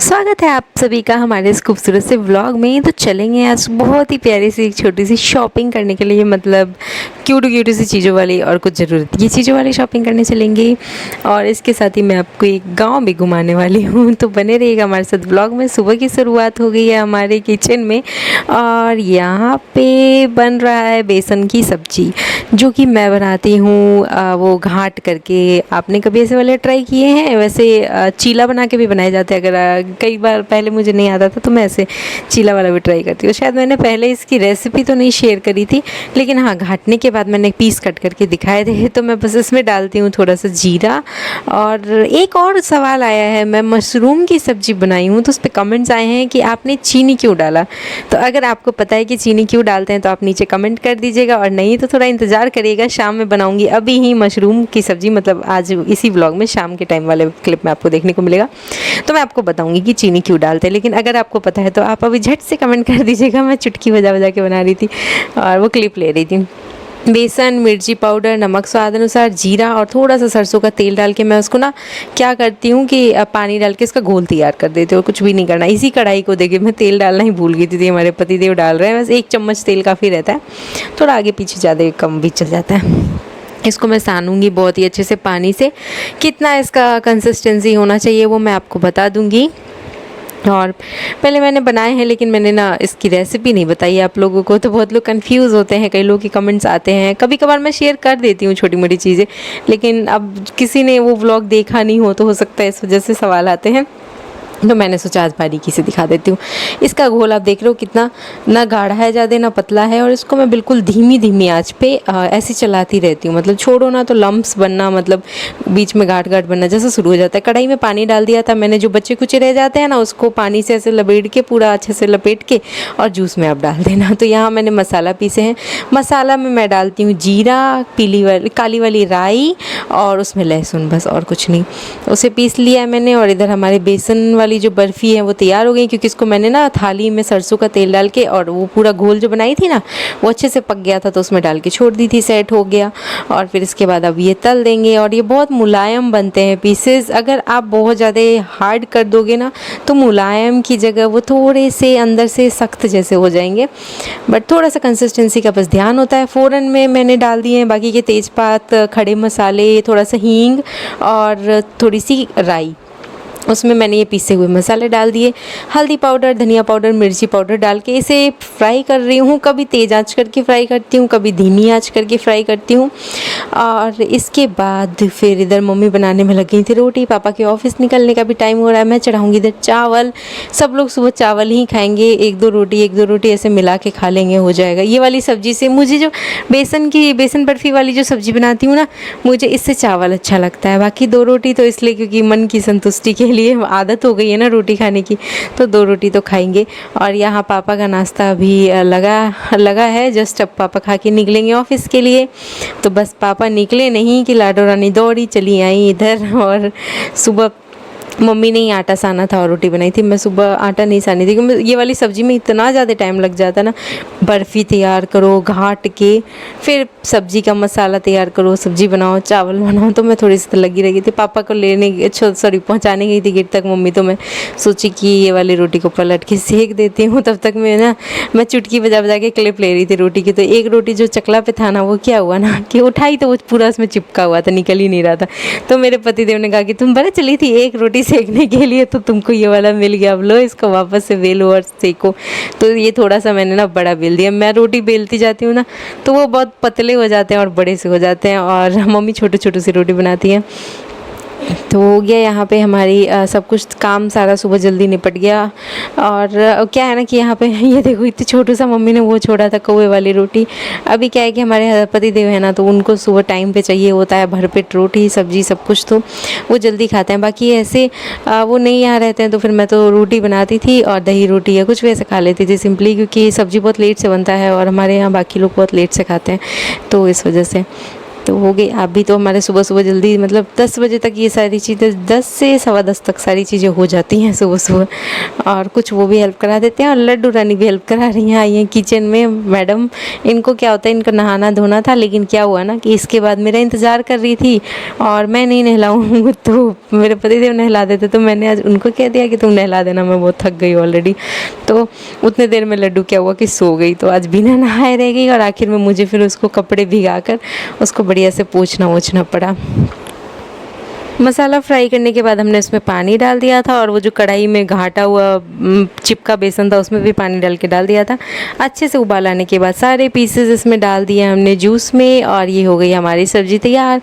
स्वागत है आप सभी का हमारे इस खूबसूरत से व्लॉग में। तो चलेंगे आज बहुत ही प्यारी सी एक छोटी सी शॉपिंग करने के लिए, मतलब क्यूट क्यूट सी चीज़ों वाली और कुछ ज़रूरत की चीज़ों वाली शॉपिंग करने चलेंगे। और इसके साथ ही मैं आपको एक गांव भी घुमाने वाली हूँ, तो बने रहिएगा हमारे साथ व्लॉग में। सुबह की शुरुआत हो गई है हमारे किचन में और यहाँ पे बन रहा है बेसन की सब्जी, जो कि मैं बनाती हूँ वो घाट करके। आपने कभी ऐसे वाले ट्राई किए हैं? वैसे चीला बना के भी बनाए जाते हैं। अगर कई बार पहले मुझे नहीं आता था तो मैं ऐसे चीला वाला भी ट्राई करती हूँ। शायद मैंने पहले इसकी रेसिपी तो नहीं शेयर करी थी, लेकिन हाँ, घाटने के बाद मैंने पीस कट करके दिखाए थे। तो मैं बस इसमें डालती हूँ थोड़ा सा जीरा। और एक और सवाल आया है, मैं मशरूम की सब्ज़ी बनाई हूँ तो उस पर कमेंट्स आए हैं कि आपने चीनी क्यों डाला। तो अगर आपको पता है कि चीनी क्यों डालते हैं तो आप नीचे कमेंट कर दीजिएगा, और नहीं तो थोड़ा इंतज़ार करिएगा, शाम में बनाऊँगी अभी ही मशरूम की सब्ज़ी। मतलब आज इसी व्लॉग में शाम के टाइम वाले क्लिप में आपको देखने को मिलेगा, तो मैं आपको बताऊँगी कि चीनी क्यों डालते हैं। लेकिन अगर आपको पता है तो आप अभी झट से कमेंट कर दीजिएगा। मैं चुटकी बजा बजा के बना रही थी और वो क्लिप ले रही थी। बेसन, मिर्ची पाउडर, नमक स्वाद अनुसार, जीरा और थोड़ा सा सरसों का तेल डाल के मैं उसको ना क्या करती हूँ कि पानी डाल के इसका घोल तैयार कर देती हूँ। कुछ भी नहीं करना। इसी कढ़ाई को देखिए, मैं तेल डालना ही भूल गई थी, हमारे पतिदेव डाल रहे हैं। बस 1 चम्मच तेल काफ़ी रहता है, थोड़ा आगे पीछे ज़्यादा कम भी चल जाता है। इसको मैं सानूंगी बहुत ही अच्छे से पानी से। कितना इसका कंसिस्टेंसी होना चाहिए वो मैं आपको बता दूंगी। और पहले मैंने बनाए हैं, लेकिन मैंने ना इसकी रेसिपी नहीं बताई आप लोगों को, तो बहुत लोग कंफ्यूज होते हैं। कई लोगों के कमेंट्स आते हैं, कभी कभार मैं शेयर कर देती हूँ छोटी मोटी चीज़ें, लेकिन अब किसी ने वो व्लॉग देखा नहीं हो सकता है, इस वजह से सवाल आते हैं। तो मैंने सोचा आज बारीकी से दिखा देती हूँ। इसका घोल आप देख रहे हो कितना ना गाढ़ा है ज़्यादा ना पतला है, और इसको मैं बिल्कुल धीमी धीमी आंच पे ऐसे चलाती रहती हूँ। मतलब छोड़ो ना तो लम्प्स बनना, मतलब बीच में गाढ़ गाढ़ बनना जैसा शुरू हो जाता है। कढ़ाई में पानी डाल दिया था मैंने, जो बचे कुचे रह जाते हैं ना उसको पानी से ऐसे लपेट के, पूरा अच्छे से लपेट के और जूस में आप डाल देना। तो यहाँ मैंने मसाला पीसे हैं। मसाला में मैं डालती हूँ जीरा, काली वाली राई और उसमें लहसुन, बस और कुछ नहीं। उसे पीस लिया है मैंने। और इधर हमारे बेसन वाली जो बर्फ़ी है वो तैयार हो गई, क्योंकि इसको मैंने ना थाली में सरसों का तेल डाल के, और वो पूरा घोल जो बनाई थी ना वो अच्छे से पक गया था, तो उसमें डाल के छोड़ दी थी, सेट हो गया। और फिर इसके बाद अब ये तल देंगे, और ये बहुत मुलायम बनते हैं पीसेस। अगर आप बहुत ज़्यादा हार्ड कर दोगे ना तो मुलायम की जगह वो थोड़े से अंदर से सख्त जैसे हो जाएंगे। बट थोड़ा सा कंसिस्टेंसी का बस ध्यान होता है। फ़ौरन में मैंने डाल दिए हैं बाकी के तेज़पात, खड़े मसाले, थोड़ा सा हींग और थोड़ी सी राई। उसमें मैंने ये पीसे हुए मसाले डाल दिए, हल्दी पाउडर, धनिया पाउडर, मिर्ची पाउडर डाल के इसे फ्राई कर रही हूँ। कभी तेज़ आंच करके फ्राई करती हूँ, कभी धीमी आंच करके फ्राई करती हूँ। और इसके बाद फिर इधर मम्मी बनाने में लगी थी रोटी। पापा के ऑफिस निकलने का भी टाइम हो रहा है। मैं चढ़ाऊँगी इधर चावल। सब लोग सुबह चावल ही खाएंगे, एक दो रोटी ऐसे मिला के खा लेंगे, हो जाएगा। ये वाली सब्ज़ी से मुझे जो बेसन बर्फ़ी वाली जो सब्ज़ी बनाती हूँ ना, मुझे इससे चावल अच्छा लगता है। बाकी 2 रोटी तो इसलिए क्योंकि मन की संतुष्टि के लिए आदत हो गई है ना रोटी खाने की, तो 2 रोटी तो खाएंगे। और यहाँ पापा का नाश्ता अभी लगा है। जस्ट अब पापा खा के निकलेंगे ऑफिस के लिए। तो बस पापा निकले नहीं कि लाडो रानी दौड़ी चली आई इधर। और सुबह मम्मी ने ही आटा साना था और रोटी बनाई थी। मैं सुबह आटा नहीं सानी थी, क्योंकि ये वाली सब्ज़ी में इतना ज़्यादा टाइम लग जाता ना। बर्फ़ी तैयार करो, घाट के, फिर सब्ज़ी का मसाला तैयार करो, सब्ज़ी बनाओ, चावल बनाओ। तो मैं थोड़ी सी लगी रही थी। पापा को पहुंचाने गई थी गेट तक मम्मी। तो मैं सोची कि ये वाली रोटी को पलट के सेक देती हूँ। तब तक मैं चुटकी बजा बजा के क्लिप ले रही थी रोटी की। तो एक रोटी जो चकला पे था ना, वो क्या हुआ ना कि उठाई तो वो पूरा उसमें चिपका हुआ था, निकल ही नहीं रहा था। तो मेरे पतिदेव ने कहा कि तुम बड़ा चली थी एक रोटी सेकने के लिए, तो तुमको ये वाला मिल गया, अब लो इसको वापस से बेलो और सेको। तो ये थोड़ा सा मैंने ना बड़ा बेल दिया। मैं रोटी बेलती जाती हूँ ना तो वो बहुत पतले हो जाते हैं और बड़े से हो जाते हैं, और मम्मी छोटे छोटे सी रोटी बनाती हैं। तो हो गया यहाँ पे हमारी सब कुछ काम सारा सुबह जल्दी निपट गया। और क्या है ना कि यहाँ पे ये देखो इतनी छोटू सा मम्मी ने वो छोड़ा था कौवे वाली रोटी। अभी क्या है कि हमारे पतिदेव है ना, तो उनको सुबह टाइम पे चाहिए होता है भरपेट रोटी सब्जी सब कुछ, तो वो जल्दी खाते हैं। बाकी ऐसे वो नहीं यहाँ रहते हैं तो फिर मैं तो रोटी बनाती थी और दही रोटी या कुछ भी ऐसे खा लेती थी सिंपली, क्योंकि सब्ज़ी बहुत लेट से बनता है और हमारे यहाँ बाकी लोग बहुत लेट से खाते हैं, तो इस वजह से। तो हो गई। अभी तो हमारे सुबह सुबह जल्दी मतलब 10 बजे तक ये सारी चीज़ें, 10 से सवा 10 तक सारी चीज़ें हो जाती हैं सुबह सुबह। और कुछ वो भी हेल्प करा देते हैं, और लड्डू रानी भी हेल्प करा रही हैं, आई हैं किचन में मैडम। इनको क्या होता है, इनको नहाना धोना था, लेकिन क्या हुआ ना कि इसके बाद मेरा इंतज़ार कर रही थी और मैं नहीं नहलाऊँ तो मेरे पतिदेव नहला देते, तो मैंने आज उनको कह दिया कि तुम नहला देना, मैं बहुत थक गई ऑलरेडी। तो उतने देर में लड्डू क्या हुआ कि सो गई, तो आज बिना नहाए रह गई, और आखिर में मुझे फिर उसको कपड़े भिगा कर उसको बढ़िया से पोंछना वोछना पड़ा। मसाला फ्राई करने के बाद हमने उसमें पानी डाल दिया था, और वो जो कढ़ाई में घाटा हुआ चिपका बेसन था उसमें भी पानी डाल के डाल दिया था। अच्छे से उबाल आने के बाद सारे पीसेस इसमें डाल दिए हमने जूस में, और ये हो गई हमारी सब्ज़ी तैयार।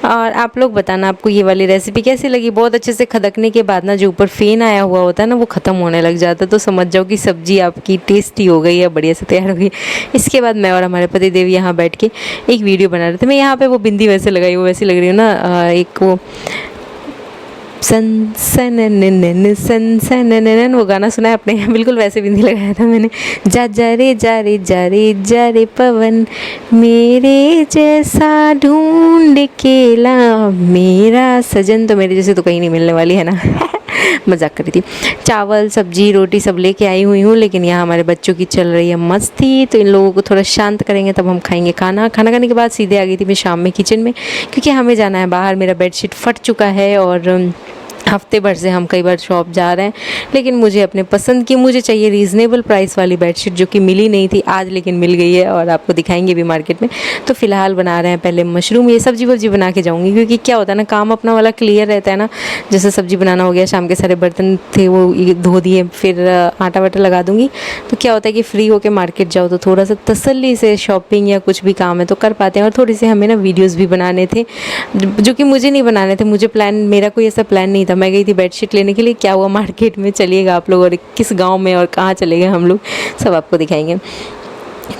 और आप लोग बताना आपको ये वाली रेसिपी कैसी लगी। बहुत अच्छे से खदकने के बाद ना जो ऊपर फेन आया हुआ होता है ना, वो ख़त्म होने लग जाता है, तो समझ जाओ कि सब्ज़ी आपकी टेस्टी हो गई है, बढ़िया से तैयार हो गई। इसके बाद मैं और हमारे पतिदेव यहाँ बैठ के एक वीडियो बना रहे थे। मैं यहाँ पे वो बिंदी वैसे लगाई, वो वैसी लग रही हूँ ना, एक वो सन सन सन सन, वो गाना सुना है आपने, बिल्कुल वैसे बिंदी लगाया था मैंने। जा जा रे जा रे जा रे जा रे पवन, मेरे जैसा ढूंढ के ला मेरा सजन। तो मेरे जैसे तो कहीं नहीं मिलने वाली है ना मजाक कर रही थी। चावल सब्जी रोटी सब लेके आई हुई हूँ, लेकिन यहाँ हमारे बच्चों की चल रही है मस्ती, तो इन लोगों को थोड़ा शांत करेंगे तब हम खाएंगे खाना। खाना खाने के बाद सीधे आ गई थी मैं शाम में किचन में, क्योंकि हमें जाना है बाहर। मेरा बेडशीट फट चुका है, और हफ्ते भर से हम कई बार शॉप जा रहे हैं, लेकिन मुझे अपने पसंद की, मुझे चाहिए रीज़नेबल प्राइस वाली बेडशीट, जो कि मिली नहीं थी आज, लेकिन मिल गई है, और आपको दिखाएंगे भी मार्केट में। तो फ़िलहाल बना रहे हैं पहले मशरूम, ये सब्जी वब्जी बना के जाऊँगी, क्योंकि क्या होता है ना, काम अपना वाला क्लियर रहता है ना। जैसे सब्जी बनाना हो गया, शाम के सारे बर्तन थे वो धो दिए, फिर आटा वाटा लगा दूँगी, तो क्या होता है कि फ्री होकर मार्केट जाओ तो थोड़ा सा तसल्ली से शॉपिंग या कुछ भी काम है तो कर पाते हैं। और थोड़ी सी हमें ना वीडियोज़ भी बनाने थे, जो कि मुझे नहीं बनाने थे, मुझे प्लान, मेरा कोई ऐसा प्लान नहीं था। मैं गई थी बेडशीट लेने के लिए, क्या हुआ मार्केट में, चलिएगा आप लोग, और किस गांव में और कहाँ चले गए हम लोग, सब आपको दिखाएंगे।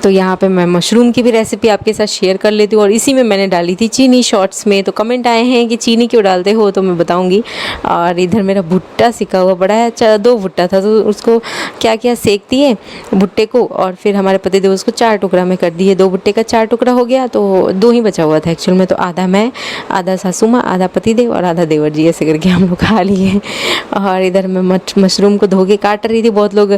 तो यहाँ पे मैं मशरूम की भी रेसिपी आपके साथ शेयर कर लेती हूँ, और इसी में मैंने डाली थी चीनी शॉर्ट्स में। तो कमेंट आए हैं कि चीनी क्यों डालते हो, तो मैं बताऊँगी। और इधर मेरा भुट्टा सिका हुआ बड़ा है, 2 भुट्टा था, तो उसको क्या क्या सेक दिए भुट्टे को, और फिर हमारे पतिदेव उसको 4 टुकड़ा में कर दिए। 2 भुट्टे का 4 टुकड़ा हो गया, तो 2 ही बचा हुआ था एक्चुअल में। तो आधा मैं, आधा सासू माँ, आधा पतिदेव और आधा देवर जी, ऐसे करके हम लोग खा लिए। और इधर मैं मशरूम को धो के काट रही थी। बहुत लोग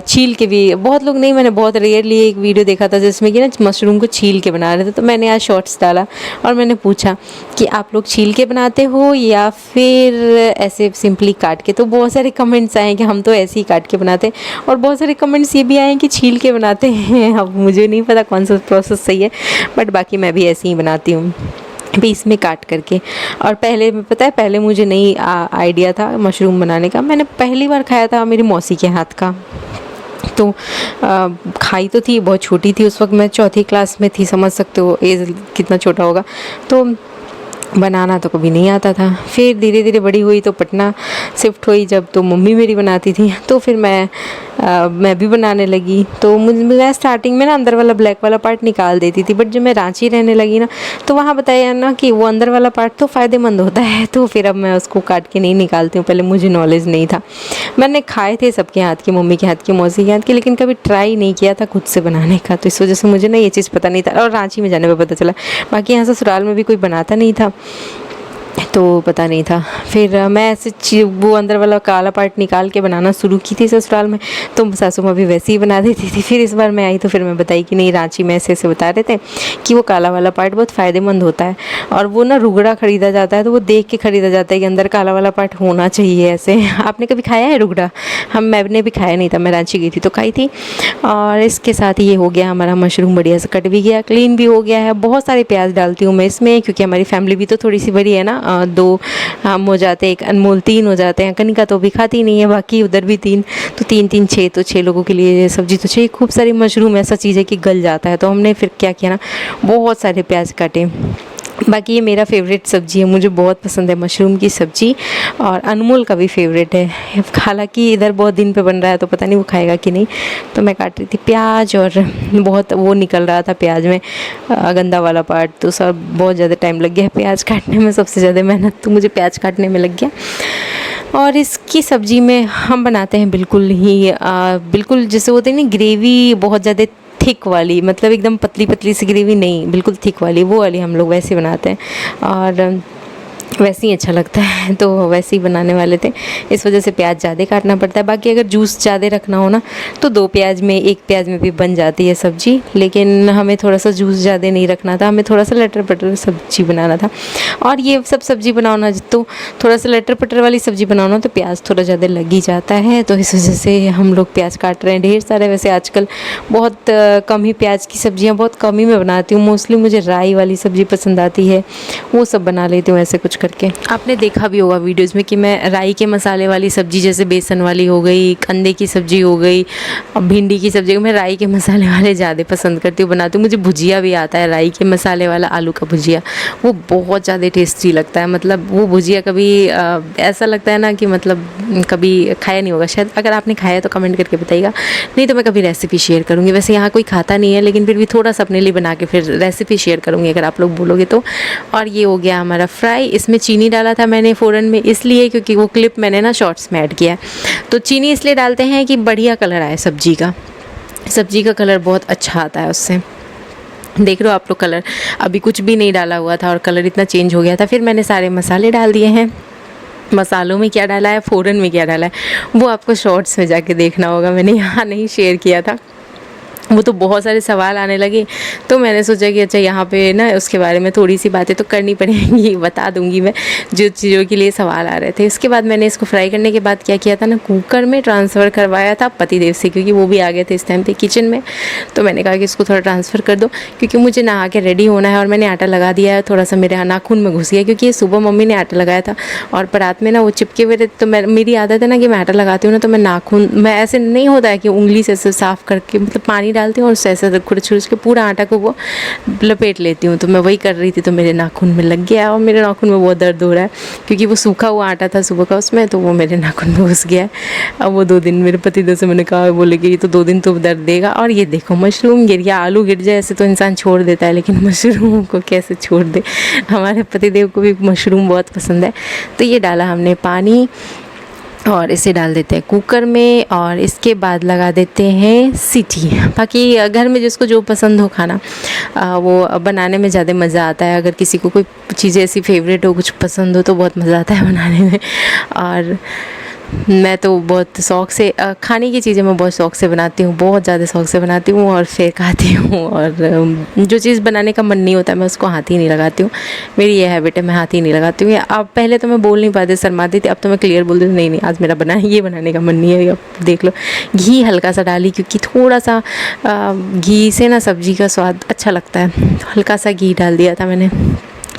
छील के भी, बहुत लोग नहीं, मैंने बहुत रेयरली एक वीडियो देखा था जिसमें कि ना मशरूम को छील के बना रहे थे। तो मैंने आज शॉर्ट्स डाला और मैंने पूछा कि आप लोग छील के बनाते हो या फिर ऐसे सिंपली काट के। तो बहुत सारे कमेंट्स आए कि हम तो ऐसे ही काट के बनाते हैं, और बहुत सारे कमेंट्स ये भी आए कि छील के बनाते हैं। अब मुझे नहीं पता कौन सा प्रोसेस सही है, बट बाकी मैं भी ऐसे ही बनाती हूँ, पीस में काट करके। और पहले पता है, पहले मुझे नहीं आइडिया था मशरूम बनाने का। मैंने पहली बार खाया था मेरी मौसी के हाथ का, तो खाई तो थी, बहुत छोटी थी उस वक्त, मैं 4th क्लास में थी, समझ सकते हो एज कितना छोटा होगा। तो बनाना तो कभी नहीं आता था। फिर धीरे धीरे बड़ी हुई तो पटना शिफ्ट हुई जब, तो मम्मी मेरी बनाती थी, तो फिर मैं भी बनाने लगी। तो मैं स्टार्टिंग में ना अंदर वाला ब्लैक वाला पार्ट निकाल देती थी, बट जब मैं रांची रहने लगी ना, तो वहाँ बताया ना कि वो अंदर वाला पार्ट तो फ़ायदेमंद होता है, तो फिर अब मैं उसको काट के नहीं निकालती हूँ। पहले मुझे नॉलेज नहीं था, मैंने खाए थे सबके हाथ के, मम्मी के हाथ के, मौसी के हाथ के, लेकिन कभी ट्राई नहीं किया था खुद से बनाने का। तो इस वजह से मुझे ना ये चीज़ पता नहीं था, और रांची में जाने पर पता चला। बाकी यहाँ ससुराल में भी कोई बनाता नहीं था, तो पता नहीं था। फिर मैं ऐसे वो अंदर वाला काला पार्ट निकाल के बनाना शुरू की थी ससुराल में, तो सासू माँ भी वैसे ही बना देती थी। फिर इस बार मैं आई तो फिर मैं बताई कि नहीं, रांची में ऐसे ऐसे बता रहे थे कि वो काला वाला पार्ट बहुत फ़ायदेमंद होता है, और वो ना रुगड़ा ख़रीदा जाता है, तो वो देख के ख़रीदा जाता है कि अंदर काला वाला पार्ट होना चाहिए। ऐसे आपने कभी खाया है रुगड़ा? मैंने भी खाया नहीं था, मैं रांची गई थी तो खाई थी। और इसके साथ ये हो गया हमारा मशरूम, बढ़िया से कट भी गया, क्लीन भी हो गया है। बहुत सारे प्याज डालती हूँ मैं इसमें, क्योंकि हमारी फैमिली भी तो थोड़ी सी बड़ी है ना, 2 हम हो जाते हैं, एक अनमोल 3 हो जाते हैं। कनिका तो भी खाती नहीं है, बाकी उधर भी 3, तो 3 3 6, तो 6 लोगों के लिए सब्जी तो चाहिए। खूब सारी मशरूम ऐसा चीज़ है कि गल जाता है, तो हमने फिर क्या किया ना, बहुत सारे प्याज काटे। बाकी ये मेरा फेवरेट सब्ज़ी है, मुझे बहुत पसंद है मशरूम की सब्ज़ी, और अनमोल का भी फेवरेट है। हालांकि इधर बहुत दिन पे बन रहा है तो पता नहीं वो खाएगा कि नहीं। तो मैं काट रही थी प्याज, और बहुत वो निकल रहा था प्याज में गंदा वाला पार्ट, तो सब बहुत ज़्यादा टाइम लग गया प्याज काटने में। सबसे ज़्यादा मेहनत तो मुझे प्याज काटने में लग गया। और इसकी सब्ज़ी में हम बनाते हैं बिल्कुल ही बिल्कुल जैसे होते हैं ना, ग्रेवी बहुत ज़्यादा थिक वाली, मतलब एकदम पतली पतली सी ग्रेवी नहीं, बिल्कुल थिक वाली, वो वाली हम लोग वैसे बनाते हैं और वैसे ही अच्छा लगता है। तो वैसे ही बनाने वाले थे, इस वजह से प्याज ज़्यादा काटना पड़ता है। बाकी अगर जूस ज़्यादा रखना हो ना तो 2 प्याज में 1 प्याज में भी बन जाती है सब्ज़ी, लेकिन हमें थोड़ा सा जूस ज़्यादा नहीं रखना था, हमें थोड़ा सा लटर पटर सब्ज़ी बनाना था। और ये सब सब्ज़ी बनाओ ना तो थोड़ा सा लटर पटर वाली सब्ज़ी बनाओ ना तो प्याज थोड़ा ज़्यादा लग ही जाता है, तो इस वजह से हम लोग प्याज काट रहे हैं ढेर सारे। वैसे आजकल बहुत कम ही प्याज की सब्ज़ियाँ बहुत कम ही मैं बनाती हूँ, मोस्टली मुझे राई वाली सब्ज़ी पसंद आती है, वो सब बना लेती हूँ ऐसे कुछ करके। आपने देखा भी होगा वीडियोस में कि मैं राई के मसाले वाली सब्ज़ी, जैसे बेसन वाली हो गई, कंदे की सब्ज़ी हो गई, भिंडी की सब्ज़ी, मैं राई के मसाले वाले ज़्यादा पसंद करती हूँ, बनाती हूँ। मुझे भुजिया भी आता है, राई के मसाले वाला आलू का भुजिया, वो बहुत ज़्यादा टेस्टी लगता है। मतलब वो भुजिया कभी ऐसा लगता है ना कि मतलब कभी खाया नहीं होगा शायद, अगर आपने खाया तो कमेंट करके बताइएगा, नहीं तो मैं कभी रेसिपी शेयर करूँगी। वैसे यहाँ कोई खाता नहीं है, लेकिन फिर भी थोड़ा सा अपने लिए बना के फिर रेसिपी शेयर करूँगी अगर आप लोग बोलोगे तो। और ये हो गया हमारा फ्राई। इसमें चीनी डाला था मैंने फ़ौरन में, इसलिए क्योंकि वो क्लिप मैंने ना शॉर्ट्स में ऐड किया है। तो चीनी इसलिए डालते हैं कि बढ़िया कलर आए सब्ज़ी का कलर बहुत अच्छा आता है उससे। देख रहे हो आप लोग कलर, अभी कुछ भी नहीं डाला हुआ था और कलर इतना चेंज हो गया था। फिर मैंने सारे मसाले डाल दिए हैं। मसालों में क्या डाला है, फ़ौरन में क्या डाला है, वो आपको शॉर्ट्स में जाके देखना होगा, मैंने यहाँ नहीं शेयर किया था। वो तो बहुत सारे सवाल आने लगे, तो मैंने सोचा कि अच्छा यहाँ पे ना उसके बारे में थोड़ी सी बातें तो करनी पड़ेंगी, बता दूंगी मैं जो चीज़ों के लिए सवाल आ रहे थे। उसके बाद मैंने इसको फ्राई करने के बाद क्या किया था ना, कुकर में ट्रांसफ़र करवाया था पतिदेव से, क्योंकि वो भी आ गए थे इस टाइम पे किचन में। तो मैंने कहा कि इसको थोड़ा ट्रांसफ़र कर दो, क्योंकि मुझे नहा के रेडी होना है। और मैंने आटा लगा दिया है, थोड़ा सा मेरे नाखून में घुस गया, क्योंकि ये सुबह मम्मी ने आटा लगाया था और परात में ना वो चिपके हुए थे। तो मेरी आदत है ना कि मैं आटा लगाती हूँ ना तो मैं नाखून, मैं ऐसे नहीं होता है कि उंगली से ऐसे साफ़ करके, मतलब पानी डालती हूँ और उससे ऐसे खुरच के पूरा आटा को वो लपेट लेती हूँ। तो मैं वही कर रही थी, तो मेरे नाखून में लग गया और मेरे नाखून में बहुत दर्द हो रहा है, क्योंकि वो सूखा हुआ आटा था सुबह का उसमें, तो वो मेरे नाखून में घुस गया है। अब वो 2 दिन मेरे पतिदेव से मैंने कहा, बोले कि ये तो 2 दिन तो दर्द देगा। और ये देखो मशरूम गिर गया, आलू गिर जाए ऐसे तो इंसान छोड़ देता है, लेकिन मशरूम को कैसे छोड़ दे। हमारे पतिदेव को भी मशरूम बहुत पसंद है। तो ये डाला हमने पानी और इसे डाल देते हैं कुकर में और इसके बाद लगा देते हैं सीटी। बाकी घर में जिसको जो पसंद हो खाना, वो बनाने में ज़्यादा मज़ा आता है। अगर किसी को कोई चीज़ ऐसी फेवरेट हो, कुछ पसंद हो, तो बहुत मज़ा आता है बनाने में। और मैं तो बहुत शौक़ से खाने की चीज़ें मैं बहुत शौक़ से बनाती हूँ, बहुत ज़्यादा शौक़ से बनाती हूँ और फिर खाती हूँ। और जो चीज़ बनाने का मन नहीं होता मैं उसको हाथ ही नहीं लगाती हूँ, मेरी ये हैबिट है, मैं हाथ ही नहीं लगाती हूँ। अब पहले तो मैं बोल नहीं पाती, शर्माती थी, अब तो मैं क्लियर बोल देती हूँ, नहीं आज मेरा ये बनाने का मन नहीं है। अब देख लो, घी हल्का सा डाली, क्योंकि थोड़ा सा घी से ना सब्ज़ी का स्वाद अच्छा लगता है। हल्का सा घी डाल दिया था मैंने,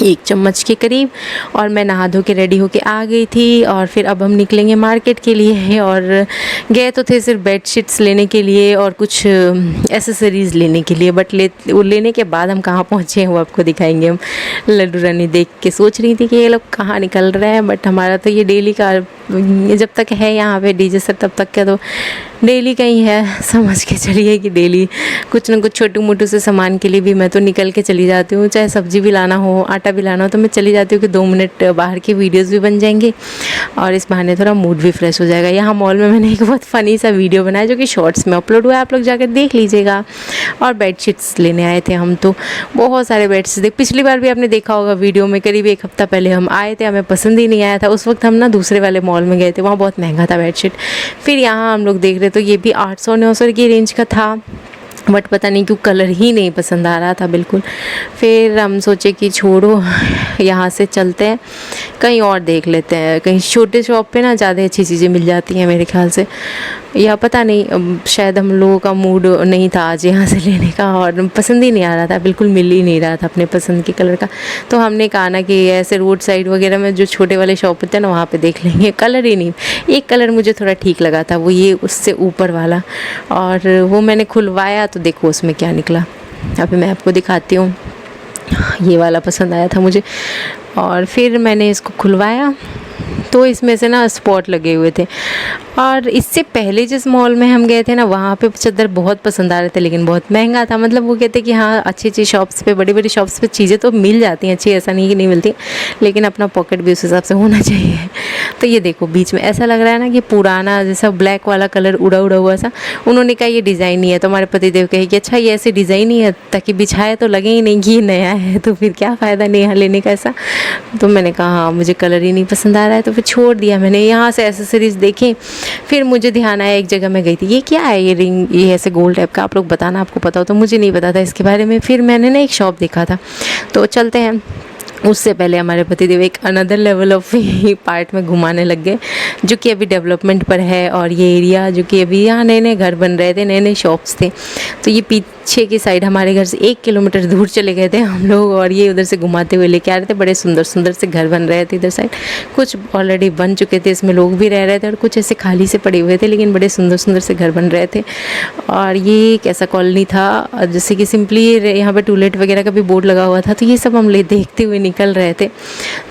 1 चम्मच के करीब। और मैं नहा धो के रेडी होके आ गई थी। और फिर अब हम निकलेंगे मार्केट के लिए, और गए तो थे सिर्फ बेडशीट्स लेने के लिए और कुछ एसेसरीज़ लेने के लिए, बट वो लेने के बाद हम कहाँ पहुँचे हैं वो आपको दिखाएंगे हम। लड्डू रानी देख के सोच रही थी कि ये लोग कहाँ निकल रहे हैं, बट हमारा तो ये डेली का, जब तक है यहाँ पे डीजे सर तब तक का तो डेली का ही है, समझ के चलिए कि डेली कुछ ना कुछ छोटू मोटू से सामान के लिए भी मैं तो निकल के चली जाती हूँ। चाहे सब्ज़ी भी लाना हो, आटा भी लाना हो, तो मैं चली जाती हूँ कि 2 मिनट बाहर की वीडियोस भी बन जाएंगे और इस बहाने थोड़ा मूड भी फ्रेश हो जाएगा। यहाँ मॉल में मैंने एक बहुत फ़नी सा वीडियो बनाया जो कि शॉर्ट्स में अपलोड हुआ है, आप लोग जाकर देख लीजिएगा। और बेडशीट्स लेने आए थे हम, तो बहुत सारे बेडशीट्स पिछली बार भी आपने देखा होगा वीडियो में, करीब 1 हफ़्ता पहले हम आए थे, हमें पसंद ही नहीं आया था। उस वक्त हम ना दूसरे वाले मॉल में गए थे, वहाँ बहुत महंगा था बेडशीट। फिर यहाँ हम लोग देख रहे तो ये भी 800-900 की रेंज का था, बट पता नहीं क्यों कलर ही नहीं पसंद आ रहा था बिल्कुल। फिर हम सोचे कि छोड़ो, यहाँ से चलते हैं कहीं और देख लेते हैं, कहीं छोटे शॉप पे ना ज़्यादा अच्छी चीज़ें मिल जाती हैं मेरे ख्याल से, या पता नहीं शायद हम लोगों का मूड नहीं था आज यहाँ से लेने का, और पसंद ही नहीं आ रहा था, बिल्कुल मिल ही नहीं रहा था अपने पसंद के कलर का। तो हमने कहा ना कि ऐसे रोड साइड वगैरह में जो छोटे वाले शॉप होते हैं ना, वहाँ पे देख लेंगे। कलर ही नहीं, एक कलर मुझे थोड़ा ठीक लगा था, वो ये उससे ऊपर वाला, और वो मैंने खुलवाया तो देखो उसमें क्या निकला। अभी मैं आपको दिखाती हूँ, ये वाला पसंद आया था मुझे। और फिर मैंने इसको खुलवाया तो इसमें से ना स्पॉट लगे हुए थे, और इससे पहले जिस मॉल में हम गए थे ना, वहाँ पे चादर बहुत पसंद आ रहे थे, लेकिन बहुत महंगा था। मतलब वो कहते कि हाँ अच्छी अच्छी शॉप्स पे, बड़ी बड़ी शॉप्स पे चीज़ें तो मिल जाती हैं अच्छी, ऐसा नहीं कि नहीं मिलती, लेकिन अपना पॉकेट भी उस हिसाब से होना चाहिए। तो ये देखो बीच में ऐसा लग रहा है ना कि पुराना जैसा ब्लैक वाला कलर उड़ा उड़ा हुआ सा। उन्होंने कहा ये डिज़ाइन नहीं है, तो हमारे पतिदेव कहे कि अच्छा ये ऐसे डिज़ाइन ही है, ताकि बिछाए तो लगे ही नहीं कि ये नया है, तो फिर क्या फ़ायदा नेहा लेने का ऐसा। तो मैंने कहा हाँ मुझे कलर ही नहीं पसंद आ रहा है, तो फिर छोड़ दिया मैंने। यहाँ से एसेसरीज़ देखी, फिर मुझे ध्यान आया एक जगह मैं गई थी, ये क्या है ये रिंग, ये ऐसे गोल्ड टाइप का, आप लोग बताना आपको पता हो, तो मुझे नहीं पता था इसके बारे में। फिर मैंने ना एक शॉप देखा था, तो चलते हैं। उससे पहले हमारे पतिदेव एक अनदर लेवल ऑफ पार्ट में घुमाने लग गए, जो कि अभी डेवलपमेंट पर है। और ये एरिया जो कि अभी यहाँ नए नए घर बन रहे थे, नए नए शॉप्स थे, तो ये पीछे की साइड हमारे घर से 1 किलोमीटर दूर चले गए थे हम लोग, और ये उधर से घुमाते हुए लेके आ रहे थे। बड़े सुंदर सुंदर से घर बन रहे थे इधर साइड, कुछ ऑलरेडी बन चुके थे, इसमें लोग भी रह रहे थे, और कुछ ऐसे खाली से पड़े हुए थे, लेकिन बड़े सुंदर सुंदर से घर बन रहे थे। और ये एक ऐसा कॉलोनी था जैसे कि सिंपली यहाँ पर टूलेट वगैरह का भी बोर्ड लगा हुआ था, तो ये सब हम देखते हुए निकल रहे थे।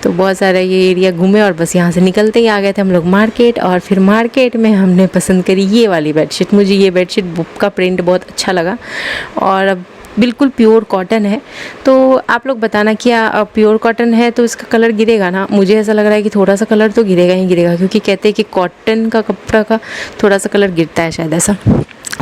तो बहुत सारा ये एरिया घूमे, और बस यहाँ से निकलते ही आ गए थे हम लोग मार्केट। और फिर मार्केट में हमने पसंद करी ये वाली बेडशीट। मुझे ये बेडशीट का प्रिंट बहुत अच्छा लगा, और अब बिल्कुल प्योर कॉटन है। तो आप लोग बताना क्या प्योर कॉटन है तो इसका कलर गिरेगा ना? मुझे ऐसा लग रहा है कि थोड़ा सा कलर तो गिरेगा ही गिरेगा, क्योंकि कहते हैं कि कॉटन का कपड़ा का थोड़ा सा कलर गिरता है शायद, ऐसा।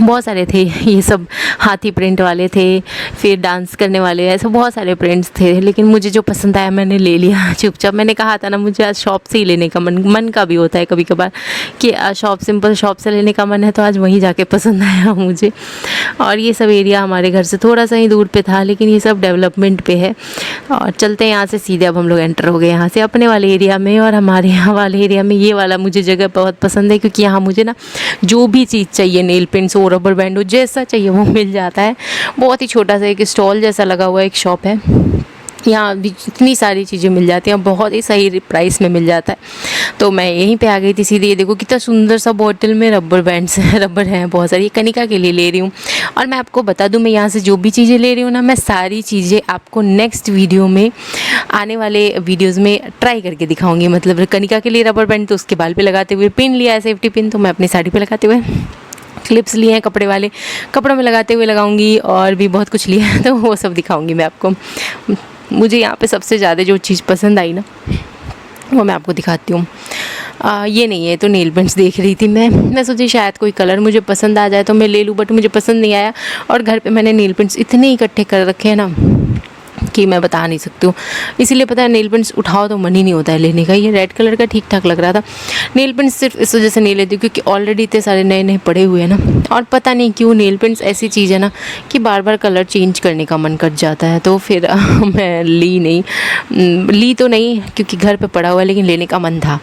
बहुत सारे थे ये सब, हाथी प्रिंट वाले थे, फिर डांस करने वाले, ऐसे बहुत सारे प्रिंट्स थे, लेकिन मुझे जो पसंद आया मैंने ले लिया चुपचाप। मैंने कहा था ना मुझे आज शॉप से ही लेने का मन का भी होता है कभी कभार कि शॉप, सिंपल शॉप से लेने का मन है, तो आज वहीं जाके पसंद आया मुझे। और ये सब एरिया हमारे घर से थोड़ा सा ही दूर पे था, लेकिन ये सब डेवलपमेंट पे है। और चलते हैं यहाँ से सीधे, अब हम लोग एंटर हो गए यहाँ से अपने वाले एरिया में। और हमारे यहाँ वाले एरिया में ये वाला मुझे जगह बहुत पसंद है, क्योंकि यहाँ मुझे ना जो भी चीज़ चाहिए, नेल पेंट्स हो, रबर बैंड हो, जैसा चाहिए वो मिल जाता है। बहुत ही छोटा सा एक स्टॉल जैसा लगा हुआ एक शॉप है, यहाँ भी इतनी सारी चीज़ें मिल जाती हैं, बहुत ही सही प्राइस में मिल जाता है। तो मैं यहीं पे आ गई थी सीधे। ये देखो कितना सुंदर सा बॉटल में रबर बैंड्स हैं, रबर हैं बहुत सारी, कनिका के लिए ले रही हूँ। और मैं आपको बता दूँ, मैं यहाँ से जो भी चीज़ें ले रही हूँ ना, मैं सारी चीज़ें आपको नेक्स्ट वीडियो में, आने वाले वीडियोज़ में ट्राई करके दिखाऊँगी। मतलब कनिका के लिए रबर बैंड तो उसके बाल पर लगाते हुए, पिन लिया है सेफ्टी पिन, तो मैं अपनी साड़ी पर लगाते हुए, क्लिप्स लिए हैं कपड़े वाले, कपड़ों में लगाते हुए लगाऊंगी, और भी बहुत कुछ लिया है, तो वो सब दिखाऊंगी मैं आपको। मुझे यहाँ पे सबसे ज़्यादा जो चीज़ पसंद आई ना, वो मैं आपको दिखाती हूँ। ये नहीं है, तो नेल पेंट्स देख रही थी मैं सोची शायद कोई कलर मुझे पसंद आ जाए तो मैं ले लूँ, बट मुझे पसंद नहीं आया। और घर पे मैंने नेल पेंट्स इतने इकट्ठे कर रखे हैं ना कि मैं बता नहीं सकती हूँ। इसीलिए पता है नेल पेंट्स उठाओ तो मन ही नहीं होता है लेने का। ये रेड कलर का ठीक ठाक लग रहा था। नेल पेंट्स सिर्फ इस वजह से नहीं लेती हूँ क्योंकि ऑलरेडी इतने सारे नए नए पड़े हुए हैं ना, और पता नहीं क्यों नेल पेंट्स ऐसी चीज़ है ना कि बार बार कलर चेंज करने का मन कर जाता है। तो फिर मैं ली तो नहीं क्योंकि घर पर पड़ा हुआ है, लेकिन लेने का मन था।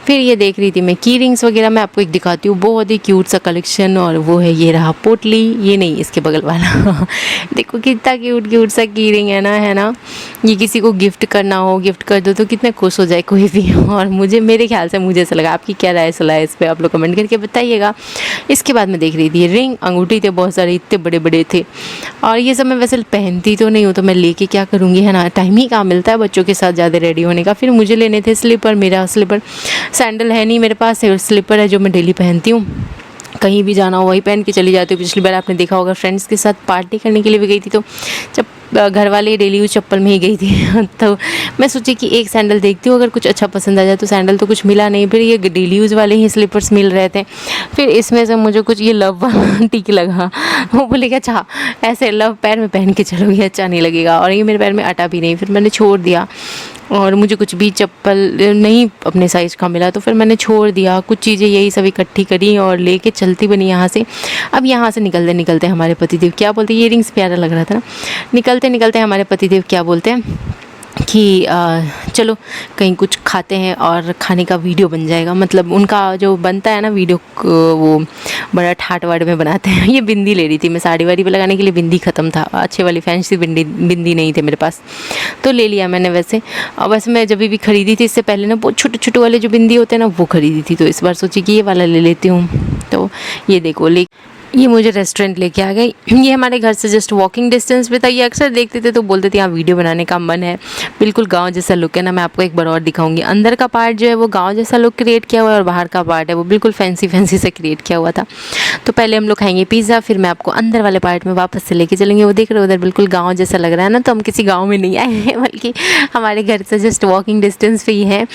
फिर ये देख रही थी मैं की रिंग्स वगैरह, मैं आपको एक दिखाती हूँ, बहुत ही क्यूट सा कलेक्शन। और वो है, ये रहा पोटली, ये नहीं इसके बगल वाला देखो कितना क्यूट सा की रिंग है ना। ये किसी को गिफ्ट करना हो, गिफ्ट कर दो तो कितने खुश हो जाए कोई भी। और मेरे ख्याल से मुझे ऐसा लगा। आपकी क्या राय सलाह है इस पर, आप लोग कमेंट करके बताइएगा। इसके बाद मैं देख रही थी रिंग, अंगूठी थे बहुत सारे, इतने बड़े बड़े थे। और ये सब मैं वैसे पहनती तो नहीं हूँ, तो मैं लेके क्या करूँगी, है ना। टाइम ही कहाँ मिलता है बच्चों के साथ ज़्यादा रेडी होने का। फिर मुझे लेने थे स्लीपर, मेरा स्लीपर, सैंडल है नहीं मेरे पास, स्लीपर है जो मैं डेली पहनती हूँ। कहीं भी जाना हो वही पहन के चली जाती हूँ। पिछली बार आपने देखा होगा फ्रेंड्स के साथ पार्टी करने के लिए भी गई थी, तो जब घर वाले डेली यूज चप्पल में ही गई थी तो मैं सोची कि एक सैंडल देखती हूँ, अगर कुछ अच्छा पसंद आ जाए। तो सैंडल तो कुछ मिला नहीं, फिर ये डेली यूज़ वाले ही स्लीपर्स मिल रहे थे। फिर इसमें से मुझे कुछ ये लव वाला टिक लगा। वो बोले कि अच्छा ऐसे लव पैर में पहन के चलोगे, अच्छा नहीं लगेगा। और ये मेरे पैर में अटा भी नहीं, फिर मैंने छोड़ दिया। और मुझे कुछ भी चप्पल नहीं अपने साइज़ का मिला, तो फिर मैंने छोड़ दिया। कुछ चीज़ें यही सब इकट्ठी करी और लेके चलती बनी यहाँ से। अब यहाँ से निकलते हमारे पतिदेव क्या बोलते हैं, इयरिंग्स प्यारा लग रहा था ना। निकलते हमारे पतिदेव क्या बोलते हैं कि चलो कहीं कुछ खाते हैं और खाने का वीडियो बन जाएगा। मतलब उनका जो बनता है ना वीडियो, वो बड़ा ठाट वाट में बनाते हैं। ये बिंदी ले रही थी मैं, साड़ी वाड़ी पे लगाने के लिए बिंदी ख़त्म था, अच्छे वाली फैंसी बिंदी नहीं थे मेरे पास, तो ले लिया मैंने। वैसे मैं जब भी खरीदी थी इससे पहले ना, बहुत छोटे छोटे वाले जो बिंदी होते हैं ना, वो खरीदी थी। तो इस बार सोची कि ये वाला ले लेती हूँ। तो ये देखो ये मुझे रेस्टोरेंट लेके आ गए। ये हमारे घर से जस्ट वॉकिंग डिस्टेंस पे था। ये अक्सर देखते थे तो बोलते थे यहाँ वीडियो बनाने का मन है। बिल्कुल गांव जैसा लुक है ना। मैं आपको एक बार और दिखाऊंगी। अंदर का पार्ट जो है वो गांव जैसा लुक क्रिएट किया हुआ है और बाहर का पार्ट है वो बिल्कुल फैंसी फैंसी से क्रिएट किया हुआ था। तो पहले हम लोग खाएंगे पिज़्ज़ा, फिर मैं आपको अंदर वाले पार्ट में वापस से लेके चलेंगे। वो देख रहे हो उधर बिल्कुल गाँव जैसा लग रहा है ना। तो हम किसी गाँव में नहीं आए हैं बल्कि हमारे घर से जस्ट वॉकिंग डिस्टेंस पे ही है।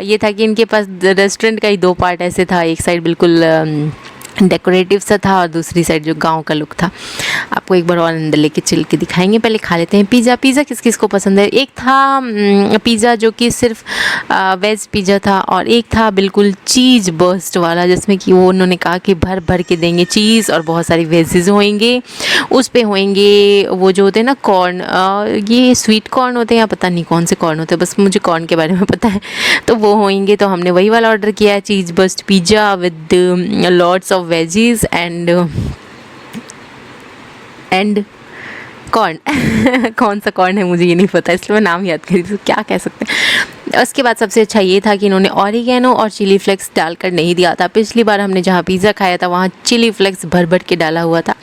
ये था कि इनके पास रेस्टोरेंट का ही दो पार्ट ऐसे था। एक साइड बिल्कुल डेकोरेटिव सा था और दूसरी साइड जो गांव का लुक था। आपको एक बार और अंदर लेके चल के दिखाएंगे। पहले खा लेते हैं पिज़्ज़ा। पिज़्ज़ा किस किस को पसंद है? एक था पिज़्ज़ा जो कि सिर्फ वेज पिज़्ज़ा था और एक था बिल्कुल चीज़ बर्स्ट वाला जिसमें कि वो उन्होंने कहा कि भर भर के देंगे चीज़ और बहुत सारी वेजेस होंगे। उस पे होंगे वो जो होते हैं ना कॉर्न, ये स्वीट कॉर्न होते हैं या पता नहीं कौन से कॉर्न होते हैं, बस मुझे कॉर्न के बारे में पता है। तो वो होंगे। तो हमने वही वाला ऑर्डर किया है, cheese burst pizza with lots of veggies and corn. कौन सा कॉर्न है मुझे ये नहीं पता, इसलिए मैं नाम याद करी तो क्या कह सकते हैं। उसके बाद सबसे अच्छा ये था कि इन्होंने ऑरिगेनो और चिली फ्लेक्स डालकर नहीं दिया था। पिछली बार हमने जहाँ पिज़्ज़ा खाया था वहाँ चिली फ्लेक्स भर भर के डाला हुआ था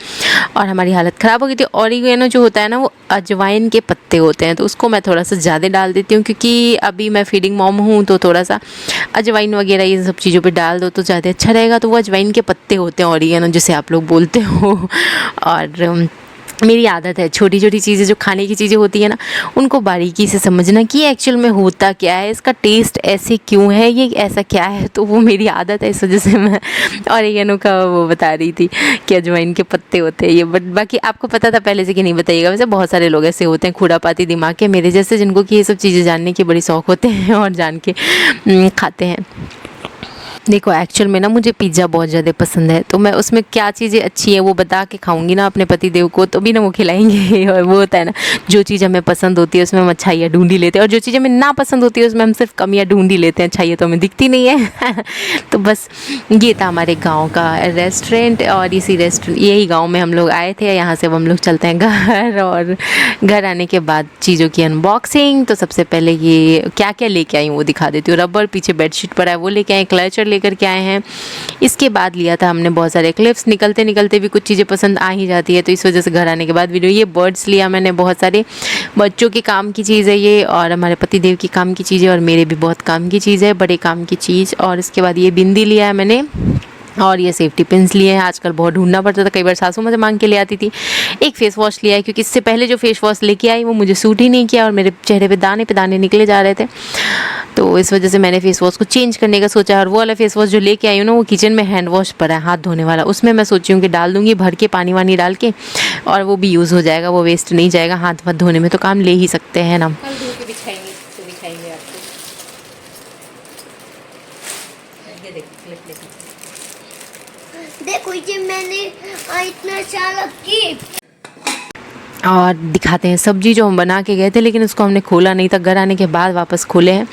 और हमारी हालत ख़राब हो गई थी। ऑरिगेनो जो होता है ना वो अजवाइन के पत्ते होते हैं, तो उसको मैं थोड़ा सा ज़्यादा डाल देती हूँ क्योंकि अभी मैं फीडिंग मॉम हूँ। तो थोड़ा सा अजवाइन वगैरह ये सब चीज़ों पर डाल दो तो ज़्यादा अच्छा रहेगा। तो वो अजवाइन के पत्ते होते हैं ऑरिगेनो जिसे आप लोग बोलते हो। और मेरी आदत है छोटी छोटी चीज़ें जो खाने की चीज़ें होती है ना उनको बारीकी से समझना कि एक्चुअल में होता क्या है, इसका टेस्ट ऐसे क्यों है, ये ऐसा क्या है। तो वो मेरी आदत है, इस वजह से मैं ऑरिगेनो का वो बता रही थी कि अजवाइन के पत्ते होते हैं ये। बट बाकी आपको पता था पहले से कि नहीं बताइएगा। वैसे बहुत सारे लोग ऐसे होते हैं खुरापाती दिमाग के मेरे जैसे जिनको कि ये सब चीज़ें जानने की बड़ी शौक़ होते हैं और जान के खाते हैं। देखो एक्चुअल में ना मुझे पिज़्ज़ा बहुत ज़्यादा पसंद है, तो मैं उसमें क्या चीज़ें अच्छी हैं वो बता के खाऊंगी ना अपने पति देव को, तो भी ना वो खिलाएंगे। और वो होता है ना जो चीज़ हमें पसंद होती है उसमें हम अच्छाइयाँ ढूंढ ही लेते हैं और जो चीज़ हमें ना पसंद होती है उसमें हम सिर्फ कमियाँ ढूंढ ही लेते हैं, अच्छाइयाँ तो हमें दिखती नहीं है। तो बस ये था हमारे गाँव का रेस्टोरेंट और इसी रेस्टोरेंट यही गाँव में हम लोग आए थे। यहाँ से अब हम लोग चलते हैं घर और घर आने के बाद चीज़ों की अनबॉक्सिंग। तो सबसे पहले ये क्या क्या लेके आई हूँ वो दिखा देती हूँ। रबर पीछे बेडशीट पड़ा है वो लेके आए, क्लचर लेकर के आए हैं। इसके बाद लिया था हमने बहुत सारे क्लिप्स। निकलते निकलते भी कुछ चीज़ें पसंद आ ही जाती है तो इस वजह से घर आने के बाद वीडियो। ये बर्ड्स लिया मैंने, बहुत सारे बच्चों के काम की चीज़ है ये और हमारे पति देव की काम की चीज़ है और मेरे भी बहुत काम की चीज़ है, बड़े काम की चीज़। और इसके बाद ये बिंदी लिया है मैंने और ये सेफ्टी पिन्स लिए हैं। आजकल बहुत ढूंढना पड़ता था, कई बार सासू मुझे मांग के ले आती थी। एक फेस वॉश लिया है क्योंकि इससे पहले जो फेस वॉश लेके आई वो मुझे सूट ही नहीं किया और मेरे चेहरे पे दाने निकले जा रहे थे, तो इस वजह से मैंने फेस वॉश को चेंज करने का सोचा। और वो वाला फेस वॉश जो लेके आई हूँ ना वो किचन में हैंड वॉश पड़ा है हाथ धोने वाला, उसमें मैं सोची हूँ कि डाल दूँगी भर के पानी वानी डाल के और वो भी यूज़ हो जाएगा, वो वेस्ट नहीं जाएगा। हाथ वाथ धोने में तो काम ले ही सकते हैं ना। देखो ये मैंने इतना चालक की और दिखाते हैं सब्जी जो हम बना के गए थे लेकिन उसको हमने खोला नहीं था, घर आने के बाद वापस खोले हैं।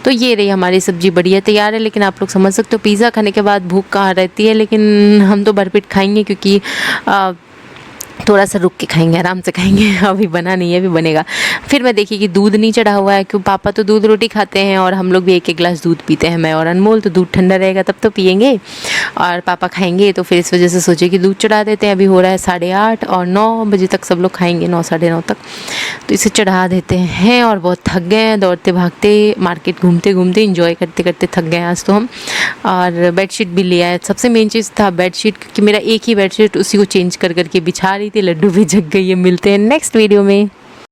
तो ये रही हमारी सब्जी, बढ़िया तैयार है। लेकिन आप लोग समझ सकते हो पिज़्ज़ा खाने के बाद भूख कहाँ रहती है, लेकिन हम तो भरपेट खाएंगे क्योंकि थोड़ा सा रुक के खाएंगे, आराम से खाएंगे। अभी बना नहीं है, अभी बनेगा। फिर मैं देखी कि दूध नहीं चढ़ा हुआ है क्योंकि पापा तो दूध रोटी खाते हैं और हम लोग भी एक एक गिलास दूध पीते हैं, मैं और अनमोल। तो दूध ठंडा रहेगा तब तो पियेंगे और पापा खाएंगे, तो फिर इस वजह से सोचे कि दूध चढ़ा देते हैं। अभी हो रहा है 8:30 और 9 बजे तक सब लोग खाएंगे, 9 साढ़े 9 तक, तो इसे चढ़ा देते हैं। और बहुत थक गए हैं दौड़ते भागते मार्केट घूमते घूमते, इंजॉय करते करते थक गए आज तो हम। और बेडशीट भी लिया है, सबसे मेन चीज़ था बेडशीट क्योंकि मेरा एक ही बेडशीट उसी को चेंज कर करके बिछा रही थी, लड्डू भी जग गई है। मिलते हैं नेक्स्ट वीडियो में।